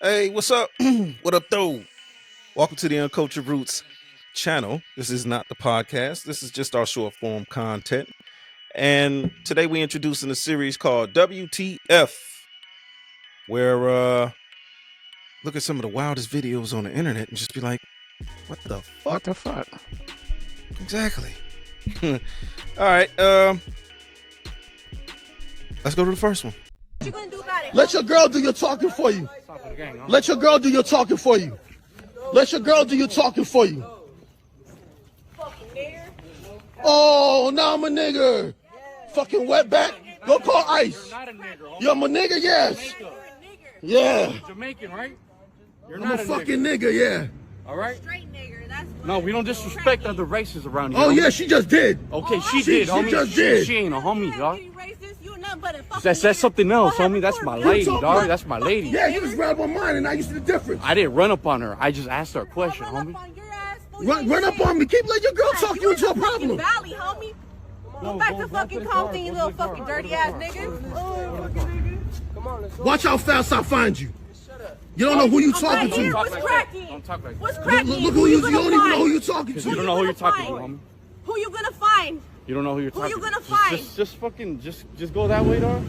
Hey, what's up? What up, though? Welcome to the Uncultured Roots channel. This is not the podcast. This is just our short form content. And today we introducing a series called WTF, where look at some of the wildest videos on the internet and just be like, what the fuck? What the fuck? Exactly. All right, let's go to the first one. What you gonna do about it? Let your girl do your talking for you. Let your girl do your talking for you. Let your girl do your talking for you. Fucking nigger. Oh, now I'm a nigger. Fucking wetback. Go call ICE. You're not a nigger, homie. Yo, I'm a nigger, yes. You're a nigger. Yeah. Jamaican, right? You're I'm not a fucking nigger, yeah. All right? Straight nigger. That's what No, we don't disrespect other races around here. Oh, homie. yeah, she just did. Okay, she She did, homie. just did. She ain't a homie, dog. You racist, you nothing but a fucking That's nigger. something else, Go have homie. a That's my court. lady, talking dog. about- That's my lady. Yeah, you just grabbed on mine and now you see the difference. I didn't run up on her. I just asked her a question, I'll run homie. up on your ass, fool. Run up on me. Keep letting your girl talk you in into a the fucking problem. Valley, homie. Go back to fucking Compton, you little fucking dirty ass nigga. Oh, fucking nigga. Watch how fast I find you. You don't know who you I'm talking right here. to. What's cracking? Don't talk like What's that. cracking? Look who you gonna don't even know who find? you talking You to. don't know who you're talking to, homie. Who you gonna find? You don't know who you're Who talking you to. gonna find? Just fucking, just go that way, dog.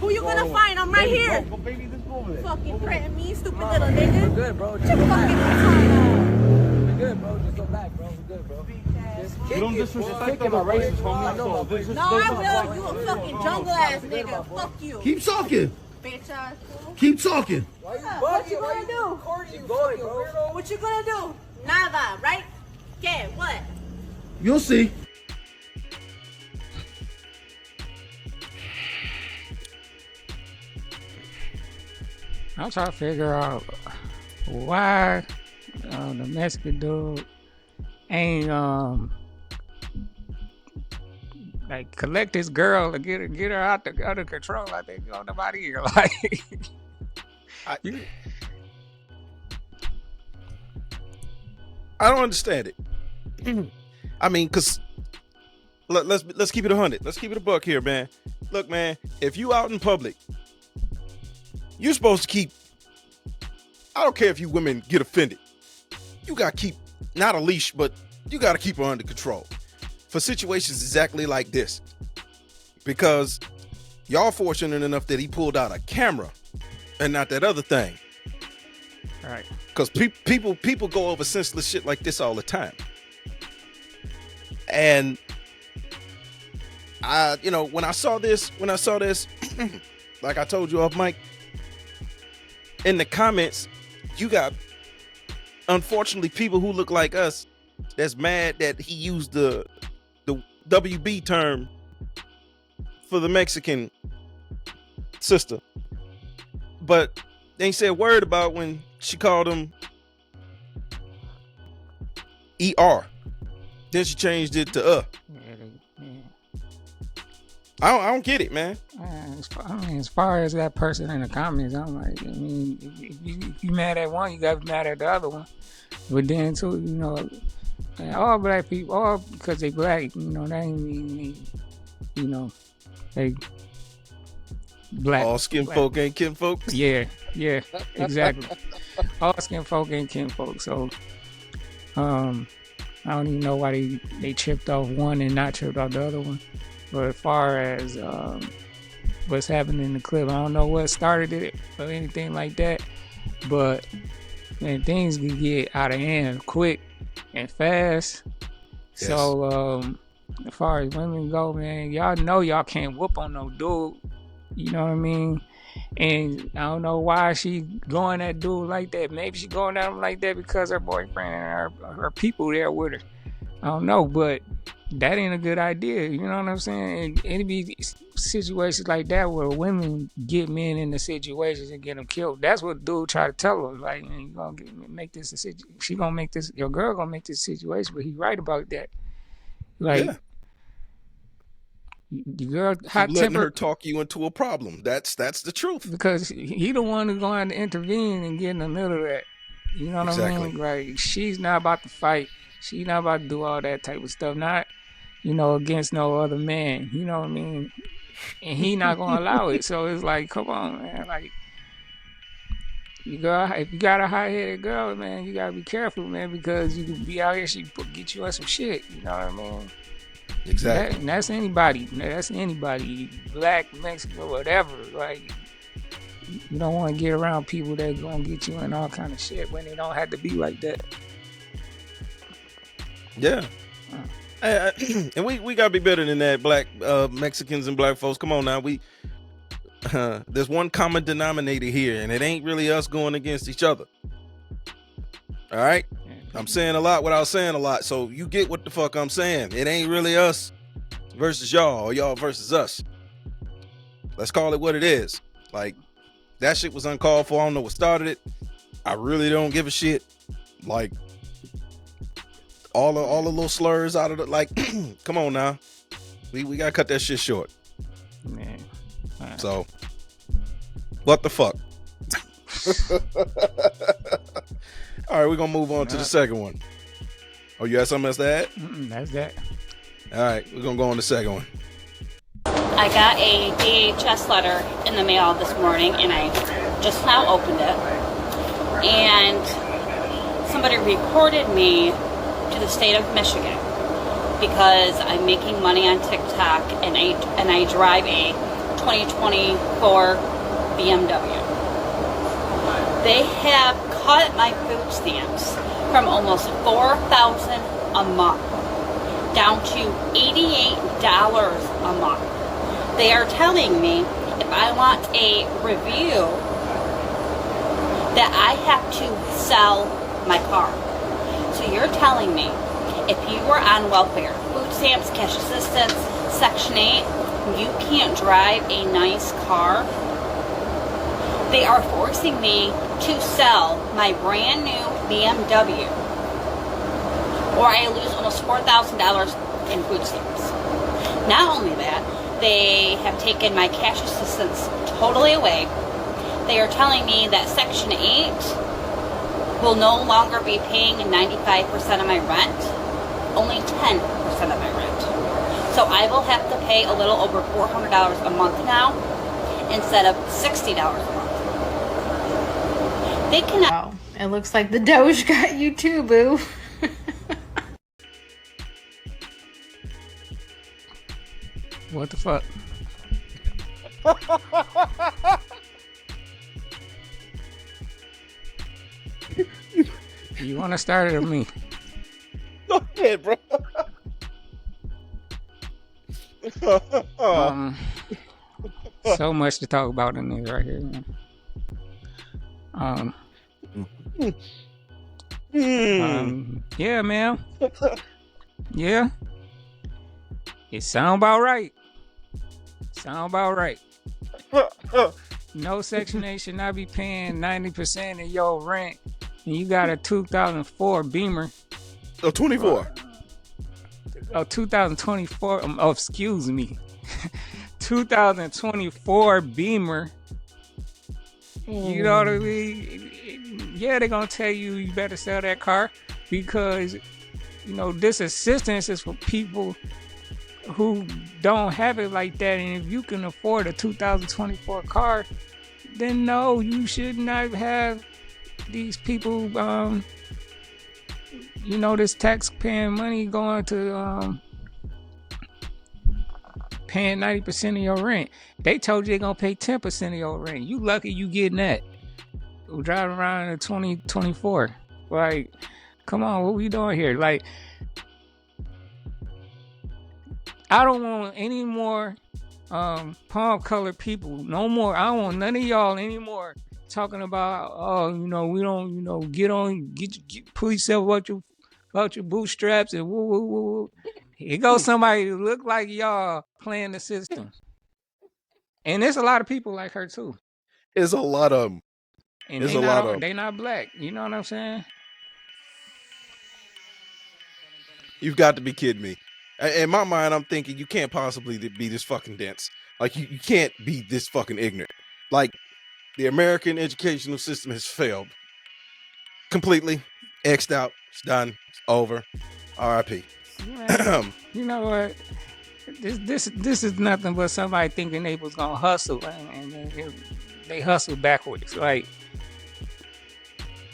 Who you gonna find? I'm right Baby, here. Go, baby, just go over there. Fucking threaten me, stupid little nigga. Good, bro. What Just you go fucking back. retarded? We good, bro. Just go back, bro. We good, bro. You don't disrespect other races, homie. So this is No, I will. You a fucking jungle ass nigga. Fuck you. Keep talking. Bitch ass fool. Keep talking. What you gonna do? Keep going, bro. What you gonna do? Nada, right? Okay, what? You'll see. I'm trying to figure out why the Mexican dude ain't like collect his girl and get her out of control. Like they go nobody here. Like I don't understand it. I mean, cause let's keep it 100. Let's keep it a buck here, man. Look, man, if you out in public, you're supposed to keep. I don't care if you women get offended. You gotta keep not a leash, but you gotta keep her under control for situations exactly like this. Because y'all fortunate enough that he pulled out a camera and not that other thing. all right. Because people go over senseless shit like this all the time. And when I saw this, like I told you off mic, in the comments, you got unfortunately people who look like us that's mad that he used the WB term for the Mexican sister. But they ain't said a word about when she called him ER. Then she changed it to I don't get it, man. As far as that person in the comments, I'm like, I mean, if you mad at one, you gotta be mad at the other one. But then too, and all black people, all because they black, that ain't mean, they black. All skin black. folk ain't kin folk. Yeah, exactly. All skin folk ain't kin folk. So, I don't even know why they tripped off one and not tripped off the other one. But as far as what's happening in the clip, I don't know what started it or anything like that. But man, things can get out of hand quick and fast. Yes. So as far as women go, man, y'all know y'all can't whoop on no dude. You know what I mean? And I don't know why she going at dude like that. Maybe she going at him like that because her boyfriend and her people there with her. I don't know, but that ain't a good idea. You know what I'm saying? And it'd be situations like that where women get men in the situations and get them killed. That's what dude try to tell her. Like, you gonna make this a situation. She gonna make this. Your girl gonna make this situation. But he right about that. Like, Yeah. the girl You hot letting her temper talk you into a problem. That's the truth. because he the one who's going to intervene and get in the middle of that. You know what I Exactly. mean? Like, she's not about to fight. She's not about to do all that type of stuff. Not, against no other man. You know what I mean? And he not gonna allow it. So it's like, come on, man. Like, You go, if you got a hot-headed girl, man, you gotta be careful, man, because you can be out here, she get you on some shit. You know what I mean? Exactly. That's anybody. That's anybody, black, Mexican, whatever. Like, you don't want to get around people that gonna get you in all kind of shit when they don't have to be like that. Yeah. And we gotta be better than that, black Mexicans and black folks. Come on now, there's one common denominator here, and it ain't really us going against each other. All right, I'm saying a lot without saying a lot, so you get what the fuck I'm saying. It ain't really us versus y'all, or y'all versus us. Let's call it what it is. Like, that shit was uncalled for. I don't know what started it. I really don't give a shit. Like, all the little slurs out of the, like, come on now, we gotta cut that shit short. Man. Right. So, what the fuck? All right, we're gonna move on to the second one. Oh, you had something else to add? That's that. All right, we're gonna go on the second one. I got a DHS letter in the mail this morning, and I just now opened it. And somebody reported me to the state of Michigan because I'm making money on TikTok, and I drive a 2024 BMW. They have cut my food stamps from almost $4,000 a month down to $88 a month. They are telling me if I want a review that I have to sell my car. So you're telling me if you were on welfare, food stamps, cash assistance, Section 8, you can't drive a nice car? They are forcing me to sell my brand new BMW, or I lose almost $4,000 in food stamps. Not only that, they have taken my cash assistance totally away. They are telling me that Section 8 will no longer be paying 95% of my rent, only 10% of my rent. So I will have to pay a little over $400 a month now instead of $60 a month. They cannot. Oh, it looks like the Doge got you too, boo. What the fuck? You want to start it or me? Go ahead, bro. So much to talk about in this right here, man. Yeah, man. Yeah. It sound about right. No Section 8 should not be paying 90% of your rent. And you got a 2004 Beamer. Oh, 24. Oh, 2024. Oh, excuse me. 2024 Beamer. You know what I mean? Yeah, they're going to tell you you better sell that car because, you know, this assistance is for people who don't have it like that. And if you can afford a 2024 car, then no, you should not have these people, you know, this tax-paying money going to paying 90% of your rent. They told you they're going to pay 10% of your rent. You lucky you getting that. Driving around in 2024. Like, come on, what we doing here? Like, I don't want any more palm-colored people. No more. I don't want none of y'all anymore talking about, oh, you know, we don't, you know, get pull yourself out your bootstraps and woo, woo, woo, woo. Here goes somebody who look like y'all playing the system. And there's a lot of people like her, too. There's a lot of them. And they not black. You know what I'm saying? You've got to be kidding me. In my mind, I'm thinking you can't possibly be this fucking dense. Like, you can't be this fucking ignorant. Like, the American educational system has failed. Completely. X'd out. It's done. It's over. R.I.P. You know what? This is nothing but somebody thinking they was gonna hustle and they hustle backwards. Like,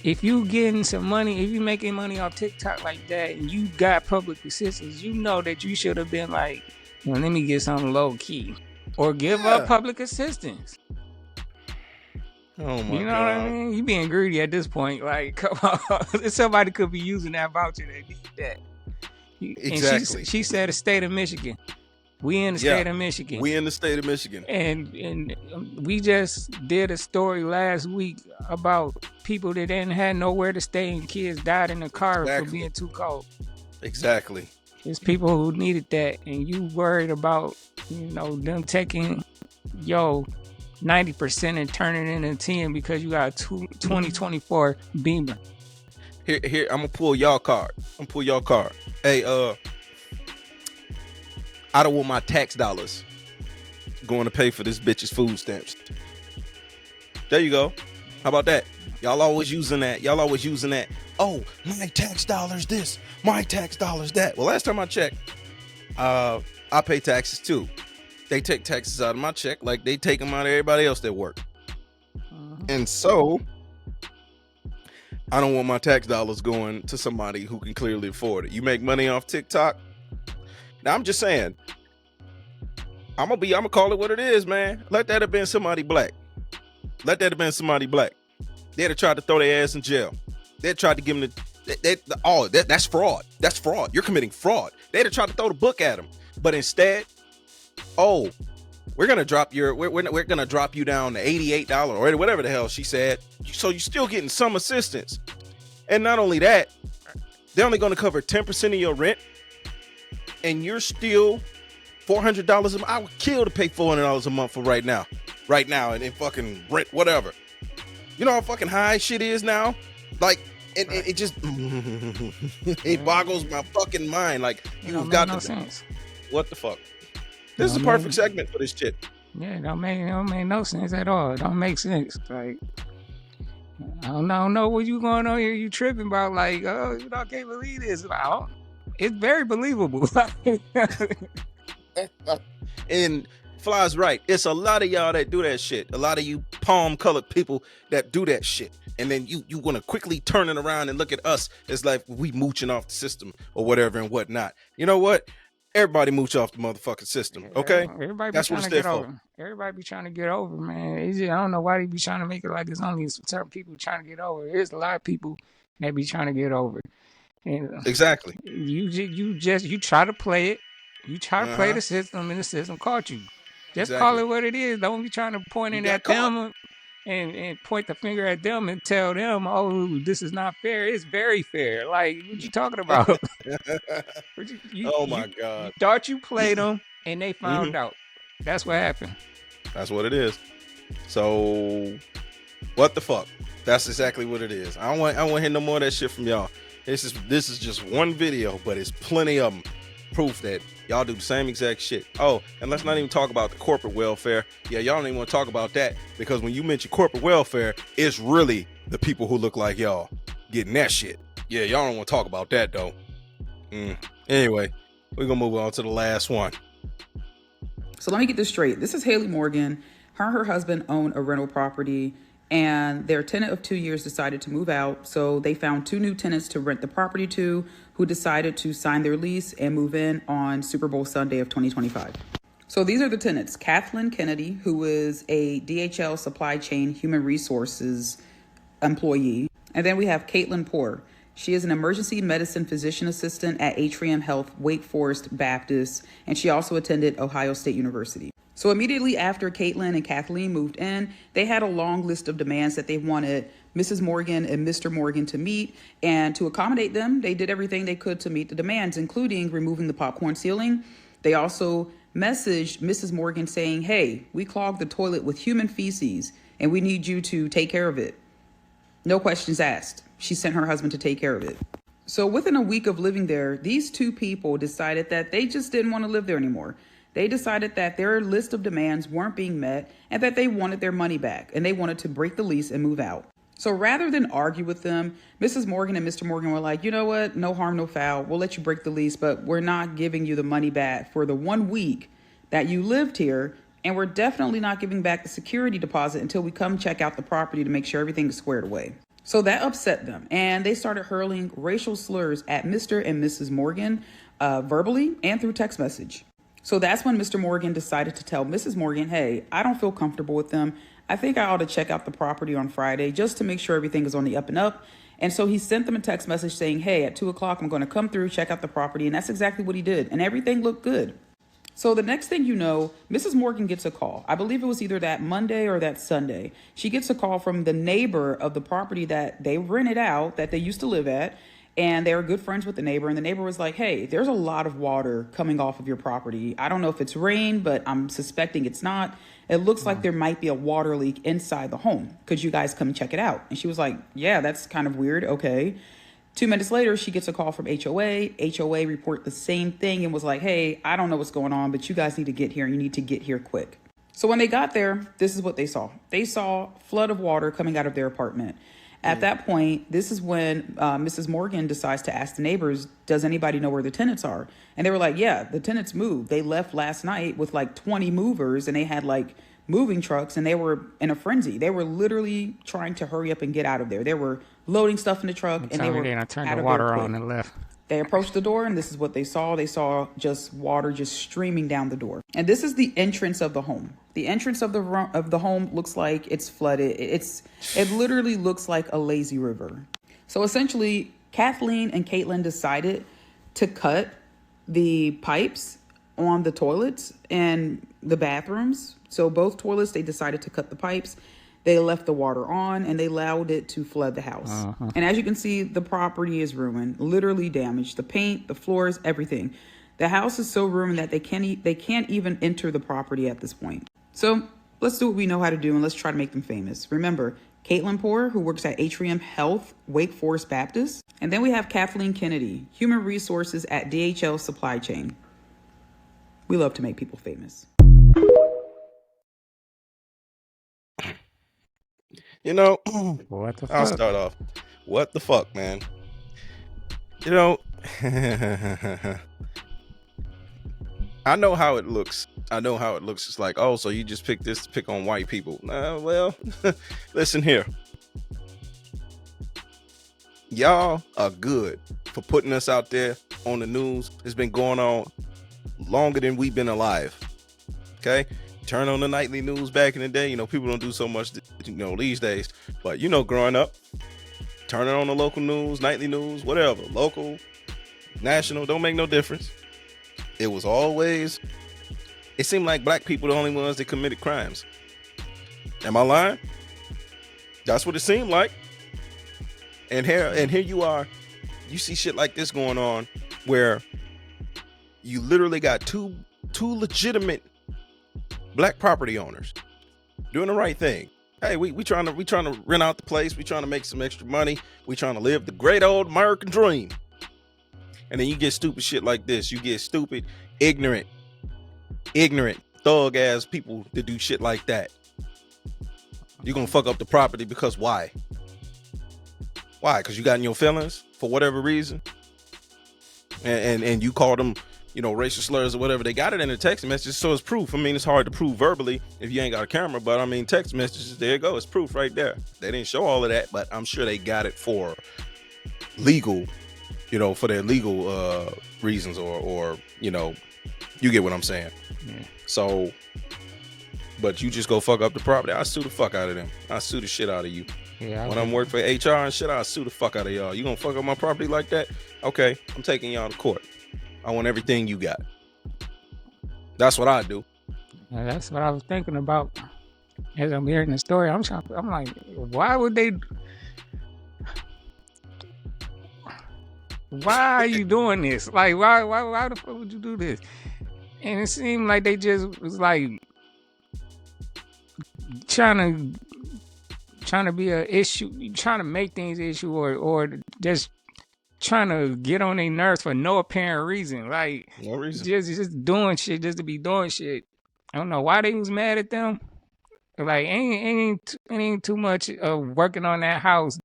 if you getting some money, if you making money off TikTok like that, and you got public assistance, you know that you should have been like, well, let me get something low key, or give up public assistance. Oh my You know God. what I mean? You being greedy at this point. Like, come on, somebody could be using that voucher that need that. Exactly. And she said the state of Michigan. We in the state of Michigan. We in the state of Michigan. And we just did a story last week about people that didn't have nowhere to stay and kids died in the car for being too cold. Exactly. There's people who needed that, and you worried about, you know, them taking 90% and turning it into 10 because you got a 2024 Beamer. Here, I'm gonna pull y'all card. Hey, I don't want my tax dollars going to pay for this bitch's food stamps. There you go. How about that? Y'all always using that. Oh, my tax dollars this, my tax dollars that. Well, last time I checked, I pay taxes too. They take taxes out of my check like they take them out of everybody else that work. And so, I don't want my tax dollars going to somebody who can clearly afford it. You make money off TikTok? Now, I'm just saying, I'm gonna call it what it is, man. Let that have been somebody black. They'd have tried to throw their ass in jail. They'd tried to give them that's fraud. That's fraud. You're committing fraud. They'd have tried to throw the book at him. But instead, we're gonna drop we're gonna drop you down to $88 or whatever the hell she said. So you're still getting some assistance. And not only that, they're only gonna cover 10% of your rent. And you're still $400 a month. I would kill to pay $400 a month for right now, and fucking rent, whatever. You know how fucking high shit is now? Like, it just, it boggles my fucking mind. Like, you've got no sense. What the fuck? This is a perfect segment for this shit. Yeah, it don't make no sense at all. It don't make sense. Like, I don't know what you going on here. You tripping about, like, oh, you know, I can't believe this. It's very believable. And Fly's right. It's a lot of y'all that do that shit. A lot of you palm-colored people that do that shit. And then you want to quickly turn it around and look at us as like we mooching off the system or whatever and whatnot. You know what? Everybody mooch off the motherfucking system, okay? That's what it's there for. Everybody be trying to get over, man. I don't know why they be trying to make it like it's only certain people trying to get over. There's a lot of people that be trying to get over. And exactly. You try to play it. You try to play the system, and the system caught you. Just call it what it is. Don't be trying to point it at them and point the finger at them and tell them, oh, this is not fair. It's very fair. Like, what you talking about? Oh my God. You thought you played them, and they found out. That's what happened. That's what it is. So, what the fuck? That's exactly what it is. I don't want to hear no more of that shit from y'all. This is just one video, but it's plenty of them. Proof that y'all do the same exact shit. Oh, and let's not even talk about the corporate welfare. Yeah, y'all don't even want to talk about that, because when you mention corporate welfare, it's really the people who look like y'all getting that shit. Yeah, y'all don't want to talk about that though. Anyway, we're gonna move on to the last one. So let me get this straight. This is Haley Morgan. Her and her husband own a rental property, and their tenant of 2 years decided to move out. So they found 2 new tenants to rent the property to, who decided to sign their lease and move in on Super Bowl Sunday of 2025. So these are the tenants. Kathleen Kennedy, who is a DHL supply chain human resources employee. And then we have Caitlin Poor. She is an emergency medicine physician assistant at Atrium Health Wake Forest Baptist, and she also attended Ohio State University. So immediately after Caitlin and Kathleen moved in, they had a long list of demands that they wanted Mrs. Morgan and Mr. Morgan to meet. And to accommodate them, they did everything they could to meet the demands, including removing the popcorn ceiling. They also messaged Mrs. Morgan saying, hey, we clogged the toilet with human feces and we need you to take care of it. No questions asked. She sent her husband to take care of it. So within a week of living there, these 2 people decided that they just didn't want to live there anymore. They decided that their list of demands weren't being met and that they wanted their money back, and they wanted to break the lease and move out. So rather than argue with them, Mrs. Morgan and Mr. Morgan were like, you know what? No harm, no foul. We'll let you break the lease, but we're not giving you the money back for the 1 week that you lived here. And we're definitely not giving back the security deposit until we come check out the property to make sure everything is squared away. So that upset them, and they started hurling racial slurs at Mr. and Mrs. Morgan, verbally and through text message. So that's when Mr. Morgan decided to tell Mrs. Morgan, hey, I don't feel comfortable with them. I think I ought to check out the property on Friday just to make sure everything is on the up and up. And so he sent them a text message saying, hey, at 2 o'clock, I'm going to come through, check out the property. And that's exactly what he did. And everything looked good. So the next thing you know, Mrs. Morgan gets a call. I believe it was either that Monday or that Sunday. She gets a call from the neighbor of the property that they rented out, that they used to live at. And they were good friends with the neighbor. And the neighbor was like, hey, there's a lot of water coming off of your property. I don't know if it's rain, but I'm suspecting it's not. It looks like there might be a water leak inside the home. Could you guys come check it out? And she was like, yeah, that's kind of weird. Okay. 2 minutes later, she gets a call from HOA. HOA report the same thing and was like, hey, I don't know what's going on, but you guys need to get here. You need to get here quick. So when they got there, this is what they saw. They saw a flood of water coming out of their apartment. At that point, this is when Mrs. Morgan decides to ask the neighbors, does anybody know where the tenants are? And they were like, yeah, the tenants moved. They left last night with like 20 movers, and they had like moving trucks, and they were in a frenzy. They were literally trying to hurry up and get out of there. They were loading stuff in the truck, and they were turned out the of water there on quick. and left. They approached the door, and this is what they saw. They saw just water just streaming down the door. And this is the entrance of the home. The entrance of the home looks like it's flooded. It literally looks like a lazy river. So essentially, Kathleen and Caitlin decided to cut the pipes on the toilets and the bathrooms. So both toilets, they decided to cut the pipes. They left the water on, and they allowed it to flood the house. And as you can see, the property is ruined, literally damaged. The paint, the floors, everything. The house is so ruined that they can't even enter the property at this point. So let's do what we know how to do, and let's try to make them famous. Remember, Caitlin Poor, who works at Atrium Health, Wake Forest Baptist. And then we have Kathleen Kennedy, Human Resources at DHL Supply Chain. We love to make people famous. You know, What the fuck? I'll start off. What the fuck, man? You know, I know how it looks. It's like, oh, so you just pick this to pick on white people. Well, listen here. Y'all are good for putting us out there on the news. It's been going on longer than we've been alive. Okay? Turn on the nightly news back in the day. You know, people don't do so much, these days. But, growing up, turn it on the local news, nightly news, whatever. Local, national, don't make no difference. It was always, it seemed like black people the only ones that committed crimes. Am I lying? That's what it seemed like. And here you are. You see shit like this going on where you literally got two legitimate black property owners doing the right thing. Hey, we trying to rent out the place. We trying to make some extra money. We trying to live the great old American dream. And then you get stupid shit like this. You get stupid, ignorant, thug ass people to do shit like that. You're gonna fuck up the property because why? Why? Because you got in your feelings for whatever reason. And you called them, racial slurs or whatever. They got it in the text messages, so it's proof. I mean, it's hard to prove verbally if you ain't got a camera, but I mean, text messages, there you go. It's proof right there. They didn't show all of that, but I'm sure they got it for legal, for their legal reasons or you get what I'm saying. Yeah. So, but you just go fuck up the property. I sue the fuck out of them. I sue the shit out of you. Yeah, When I'm working for HR and shit, I'll sue the fuck out of y'all. You gonna fuck up my property like that? Okay, I'm taking y'all to court. I want everything you got. That's what I do. And that's what I was thinking about as I'm hearing the story. I'm like, why would they? Why are you doing this? Like, why the fuck would you do this? And it seemed like they just was like trying to be a issue, trying to make things issue, or just trying to get on their nerves for no apparent reason. Like, No reason. just doing shit just to be doing shit. I don't know why they was mad at them. Like, ain't too much of working on that house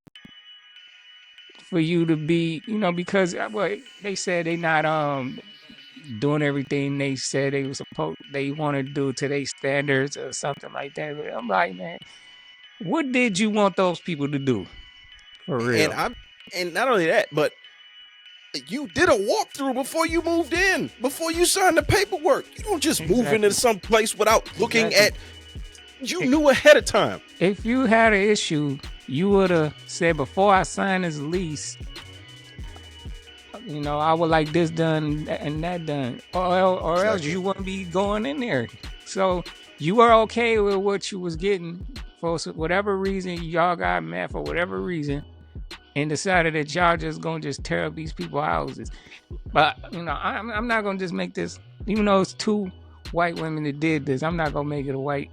for you to be, because they said they not doing everything they said they want to do to their standards or something like that. But I'm like, man, what did you want those people to do? For real. And not only that, but you did a walkthrough before you moved in, before you signed the paperwork. You don't just move into some place without looking at. You knew ahead of time. If you had an issue, you would have said, before I sign this lease, you know, I would like this done and that done, or else you wouldn't be going in there. So you were okay with what you was getting for whatever reason. Y'all got mad for whatever reason and decided that y'all just gonna just tear up these people's houses. But you know, I'm not gonna just make this, even though it's two white women that did this, I'm not gonna make it a white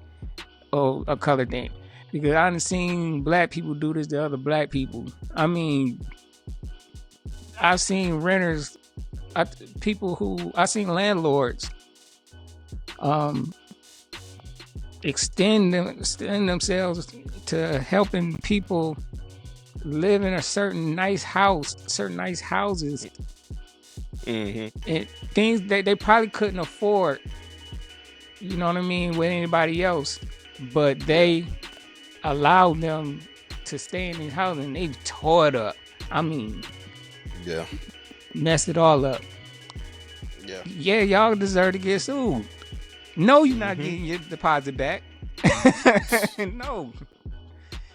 or a colored thing, because I done seen black people do this to other black people. I mean, I've seen renters, I've seen landlords extend themselves to helping people live in a certain nice house, certain nice houses, and things that they probably couldn't afford, you know what I mean, with anybody else, but they allowed them to stay in these houses and they tore it up. I mean, yeah, messed it all up. Yeah, y'all deserve to get sued. No, you're not getting your deposit back. No,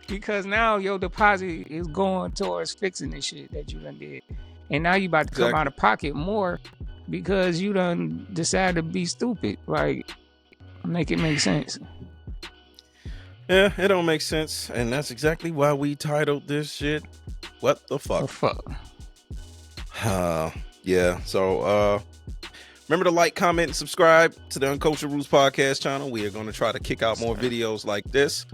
because now your deposit is going towards fixing the shit that you done did, and now you about to come out of pocket more because you done decided to be stupid. Like, make it make sense. Yeah, it don't make sense, and that's exactly why we titled this shit "What the Fuck." The fuck. Yeah. So remember to like, comment, and subscribe to the Uncultured Roots podcast channel. We are going to try to kick out more videos like this,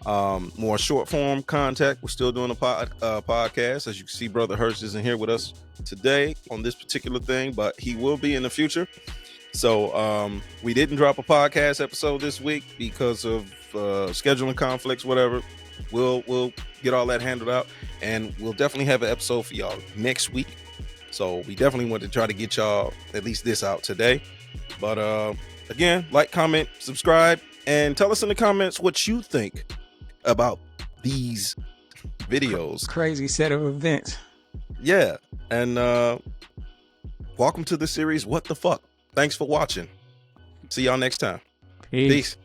more short form content. We're still doing a podcast. As you can see, Brother Hurst isn't here with us today on this particular thing, but he will be in the future. So we didn't drop a podcast episode this week because of scheduling conflicts, whatever. We'll get all that handled out, and we'll definitely have an episode for y'all next week. So we definitely want to try to get y'all at least this out today. But again, like, comment, subscribe, and tell us in the comments what you think about these videos. Crazy set of events. Yeah. And welcome to the series What the Fuck. Thanks for watching. See y'all next time. Peace.